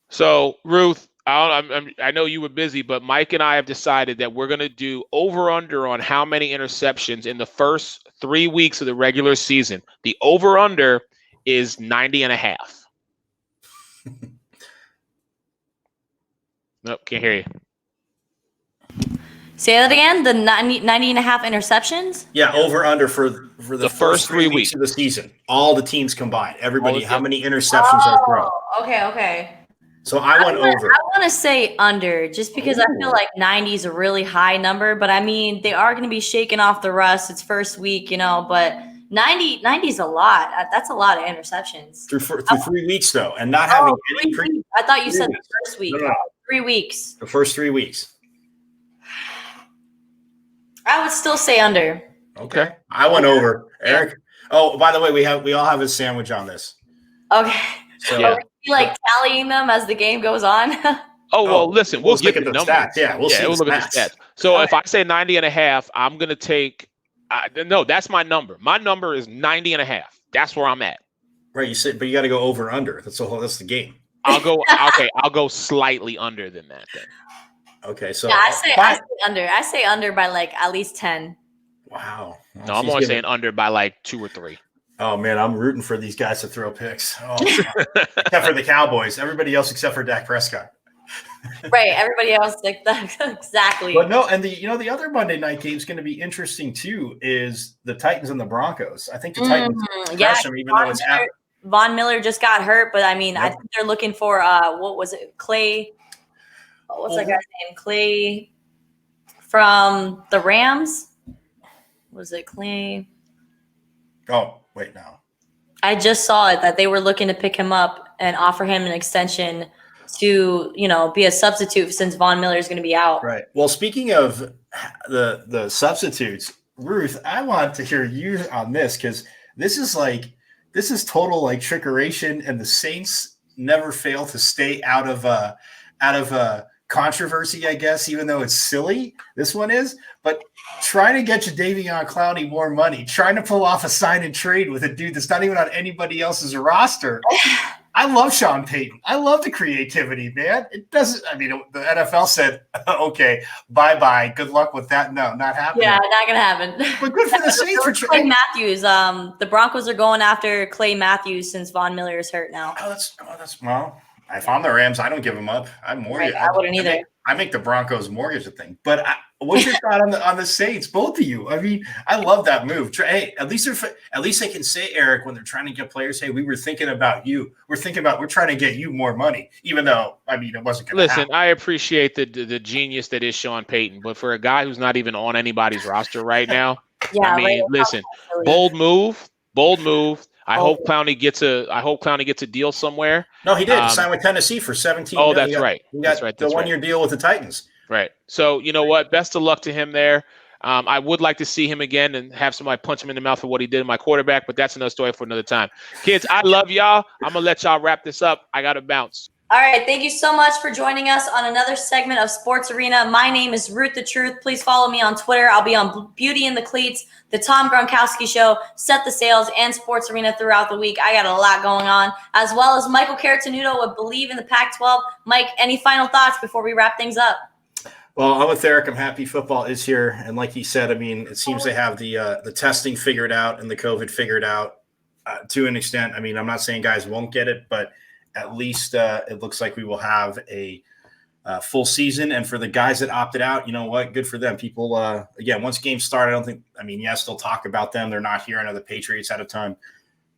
So Ruth, I know you were busy, but Mike and I have decided that we're gonna do over under on how many interceptions in the first 3 weeks of the regular season. The over under is 90 and a half. Nope, can't hear you. Say that again. The 90 and a half interceptions. Yeah, over under for the first 3 weeks of the season. All the teams combined. Everybody, how many interceptions are thrown? Okay. So I went over. I want to say under, just because I feel like 90 is a really high number. But I mean, they are going to be shaking off the rust. It's first week, But 90 is a lot. That's a lot of interceptions through 3 weeks, though, and not having any. I thought you said the first week. No. 3 weeks. The first 3 weeks. I would still say under. Okay. I went over. Eric. Oh, by the way, we all have a sandwich on this. Okay. So are we tallying them as the game goes on? Well, listen, we'll get the numbers. Stats. Yeah, we'll look at the stats. So if I say 90 and a half, I'm going to take no, that's my number. My number is 90 and a half. That's where I'm at. Right, you said, but you got to go over under. That's the game. I'll go slightly under than that then. Okay, so I say under. I say under by at least 10. Wow. Well, no, I'm only saying under by 2 or 3. Oh man, I'm rooting for these guys to throw picks. Oh, except for the Cowboys. Everybody else except for Dak Prescott. Right, everybody else exactly. But no, and the other Monday night game is going to be interesting too. Is the Titans and the Broncos? I think the Titans crush them, even though it's Von Miller just got hurt, but I mean, I think they're looking for what was it, Clay? What's that guy's name? Clay from the Rams? Was it Clay? Oh, wait, no. I just saw it that they were looking to pick him up and offer him an extension to, be a substitute since Von Miller is going to be out. Right. Well, speaking of the substitutes, Ruth, I want to hear you on this, because this is total trickeration, and the Saints never fail to stay out of controversy, I guess, even though it's silly. This one is, but trying to get Jadeveon Clowney more money, trying to pull off a sign and trade with a dude that's not even on anybody else's roster. I love Sean Payton. I love the creativity, man. It doesn't. I mean, the NFL said, "Okay, bye. Good luck with that." No, not happening. Yeah, not gonna happen. But good for the Saints for Clay Matthews. The Broncos are going after Clay Matthews since Von Miller is hurt now. That's well. If I'm the Rams, I don't give them up. I mortgage. Right, I wouldn't either. I make the Broncos mortgage a thing. But what's your thought on the Saints? Both of you. I mean, I love that move. Hey, at least they can say, Eric, when they're trying to get players, hey, we were thinking about you. We're trying to get you more money, even though I mean it wasn't going to happen. Listen, I appreciate the genius that is Sean Payton, but for a guy who's not even on anybody's roster right now, yeah, I mean, listen, bold move. I hope Clowney gets a deal somewhere. No, he did. He signed with Tennessee for 17 Oh, million. that's right. That's right. The one-year deal with the Titans. Right. So, you know what? Best of luck to him there. I would like to see him again and have somebody punch him in the mouth for what he did to my quarterback, but that's another story for another time. Kids, I love y'all. I'm going to let y'all wrap this up. I got to bounce. All right. Thank you so much for joining us on another segment of Sports Arena. My name is Ruth the Truth. Please follow me on Twitter. I'll be on Beauty in the Cleats, The Tom Gronkowski Show, Set the Sails, and Sports Arena throughout the week. I got a lot going on, as well as Michael Caratanuto would Believe in the Pac-12. Mike, any final thoughts before we wrap things up? Well, I'm with Eric. I'm happy football is here. And like he said, I mean, it seems they have the testing figured out and the COVID figured out to an extent. I mean, I'm not saying guys won't get it, but at least it looks like we will have a full season. And for the guys that opted out, you know what? Good for them. People, again, once games start, yes, they'll talk about them. They're not here. I know the Patriots had a ton.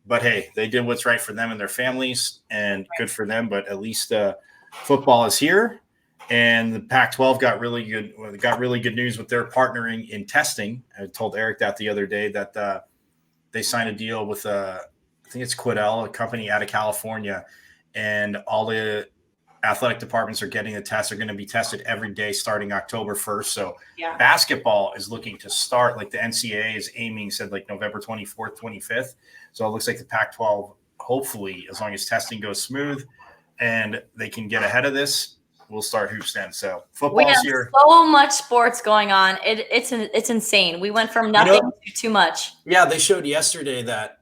But, hey, they did what's right for them and their families, and good for them. But at least football is here. And the Pac-12 got really good news with their partnering in testing. I told Eric that the other day that they signed a deal with, I think it's Quidel, a company out of California, and all the athletic departments are getting the tests. They're going to be tested every day starting October 1st. So basketball is looking to start, like the NCAA is aiming, said like November 24th, 25th. So it looks like the Pac-12, hopefully, as long as testing goes smooth and they can get ahead of this, we'll start hoops then. So football's here. So much sports going on. It's insane. We went from nothing to too much. Yeah, they showed yesterday that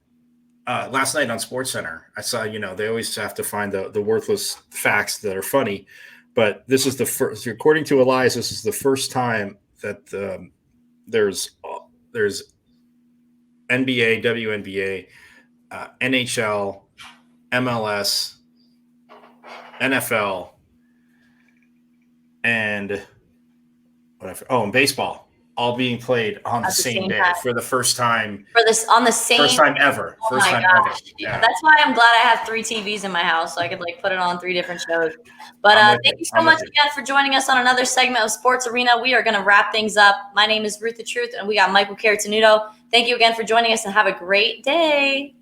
last night on SportsCenter. I saw, they always have to find the worthless facts that are funny, but this is the first. According to Elias, this is the first time that there's NBA, WNBA, NHL, MLS, NFL. And and baseball all being played on the same day for the first time. First time ever. Oh first time gosh. ever. Yeah. That's why I'm glad I have 3 TVs in my house, so I could put it on 3 different shows. But thank you so much again for joining us on another segment of Sports Arena. We are going to wrap things up. My name is Ruth the Truth, and we got Michael Caratanuto. Thank you again for joining us, and have a great day.